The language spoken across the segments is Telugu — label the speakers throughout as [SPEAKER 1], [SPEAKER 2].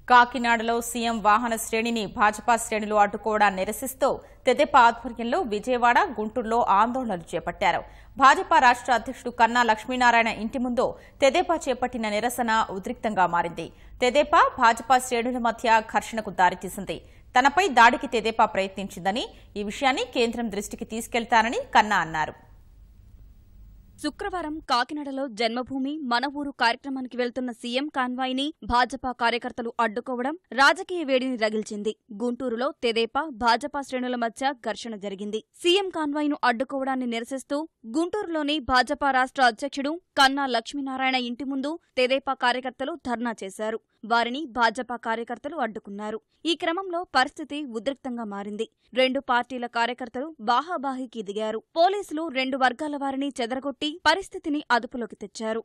[SPEAKER 1] కాకినాడలో సీఎం వాహన శ్రేణిని భాజపా శ్రేణులు అడ్డుకోవడాన్ని నిరసిస్తూ తెదేపా ఆధ్వర్యంలో విజయవాడ, గుంటూరులో ఆందోళనలు చేపట్టారు. భాజపా రాష్ట్ర అధ్యక్షుడు కన్నా లక్ష్మీనారాయణ ఇంటి ముందు తెదేపా చేపట్టిన నిరసన ఉద్రిక్తంగా మారింది. తెదేపా, భాజపా శ్రేణుల మధ్య ఘర్షణకు దారితీసింది. తనపై దాడికి తెదేపా ప్రయత్నించిందని, ఈ విషయాన్ని కేంద్రం దృష్టికి తీసుకెళ్తానని కన్నా అన్నారు.
[SPEAKER 2] శుక్రవారం కాకినాడలో జన్మభూమి మన ఊరు కార్యక్రమానికి వెళ్తున్న సీఎం కాన్వాయ్ని భాజపా కార్యకర్తలు అడ్డుకోవడం రాజకీయ వేడిని రగిల్చింది. గుంటూరులో తెదేపా, భాజపా శ్రేణుల మధ్య ఘర్షణ జరిగింది. సీఎం కాన్వాయ్ను అడ్డుకోవడాన్ని నిరసిస్తూ గుంటూరులోని భాజపా రాష్ట్ర అధ్యక్షుడు కన్నా లక్ష్మీనారాయణ ఇంటి ముందు తెదేపా కార్యకర్తలు ధర్నా చేశారు. వారిని భాజపా కార్యకర్తలు అడ్డుకున్నారు. ఈ క్రమంలో పరిస్థితి ఉద్రిక్తంగా మారింది. రెండు పార్టీల కార్యకర్తలు బాహాబాహీకి దిగారు. పోలీసులు రెండు వర్గాల వారిని చెదరగొట్టి పరిస్థితిని అదుపులోకి తెచ్చారు.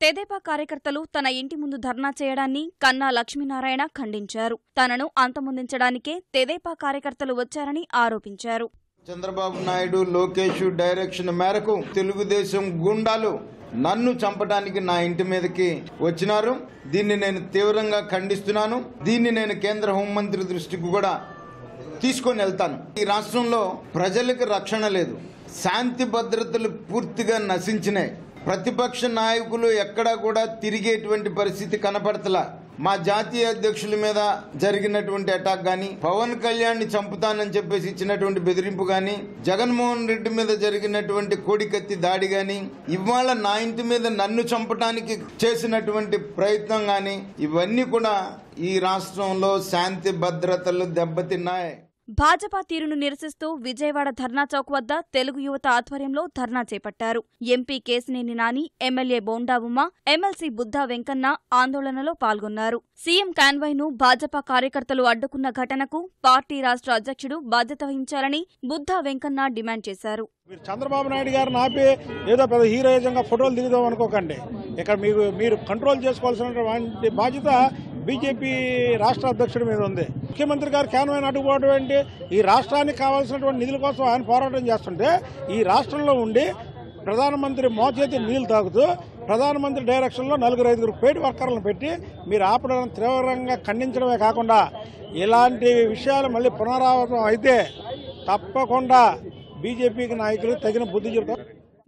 [SPEAKER 2] తెదేపా కార్యకర్తలు తన ఇంటి ముందు ధర్నా చేయడాన్ని కన్నా లక్ష్మీనారాయణ ఖండించారు. తనను అంతమొందించడానికే తెదేపా కార్యకర్తలు వచ్చారని ఆరోపించారు.
[SPEAKER 3] చంద్రబాబు నాయుడు, లోకేష్ డైరెక్షన్ మేరకు తెలుగుదేశం గుండాలు నన్ను చంపడానికి నా ఇంటి మీదకి వచ్చినారు. దీన్ని నేను తీవ్రంగా ఖండిస్తున్నాను. దీన్ని నేను కేంద్ర హోంమంత్రి దృష్టికి కూడా తీసుకొని వెళ్తాను. ఈ రాష్ట్రంలో ప్రజలకు రక్షణ లేదు. శాంతి భద్రతలు పూర్తిగా నశించినాయి. ప్రతిపక్ష నాయకులు ఎక్కడా కూడా తిరిగేటువంటి పరిస్థితి కనపడతలా. మా జాతీయ అధ్యక్షుల మీద జరిగినటువంటి అటాక్ గాని, పవన్ కళ్యాణ్ ని చంపుతానని చెప్పేసి ఇచ్చినటువంటి బెదిరింపు గాని, జగన్మోహన్ రెడ్డి మీద జరిగినటువంటి కోడికత్తి దాడి గాని, ఇవాళ నా ఇంటి మీద నన్ను చంపడానికి చేసినటువంటి ప్రయత్నం గాని, ఇవన్నీ కూడా ఈ రాష్ట్రంలో శాంతి భద్రతలు దెబ్బతిన్నాయి.
[SPEAKER 2] భాజపా తీరును నిరసిస్తూ విజయవాడ ధర్నా చౌక్ వద్ద తెలుగు యువత ఆధ్వర్యంలో ధర్నా చేపట్టారు. MP Kesineni Nani, MLA bonda Uma, MLC Buddha Venkanna ఆందోళనలో పాల్గొన్నారు. సీఎం కాన్వాయ్ను భాజపా కార్యకర్తలు అడ్డుకున్న ఘటనకు పార్టీ రాష్ట్ర అధ్యక్షుడు బాధ్యత వహించాలని బుద్ధా వెంకన్న డిమాండ్ చేశారు.
[SPEAKER 4] చంద్రబాబు నాయుడు గారిని ఆపి ఏదో పెద్ద హీరోయిజంగా ఫోటోలు దిగుదాం అనుకోకండి. ఇక్కడ మీరు కంట్రోల్ చేసుకోవాల్సినటువంటి బాధ్యత బీజేపీ రాష్ట్ర అధ్యక్షుడి మీద ఉంది. ముఖ్యమంత్రి గారు కాన్వాయ్ని అడ్డుకోవడం ఏంటి? ఈ రాష్ట్రానికి కావాల్సినటువంటి నిధుల కోసం ఆయన పోరాటం చేస్తుంటే ఈ రాష్ట్రంలో ఉండి ప్రధానమంత్రి మోచేతి నీళ్లు తాగుతూ ప్రధానమంత్రి డైరెక్షన్లో 4-5 పెయిడ్ వర్కర్లను పెట్టి మీరు ఆపడం తీవ్రంగా ఖండించడమే కాకుండా ఇలాంటి విషయాలు మళ్ళీ పునరావృతం అయితే తప్పకుండా బీజేపీకి నాయకులు తగిన బుద్ధి చెబుతారు.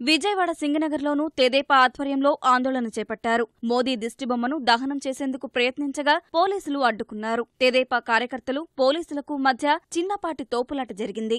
[SPEAKER 2] విజయవాడ సింగనగర్లోనూ తెదేపా ఆధ్వర్యంలో ఆందోళన చేపట్టారు. మోదీ దిష్టిబొమ్మను దహనం చేసేందుకు ప్రయత్నించగా పోలీసులు అడ్డుకున్నారు. తెదేపా కార్యకర్తలు, పోలీసులకు మధ్య చిన్నపాటి తోపులాట జరిగింది.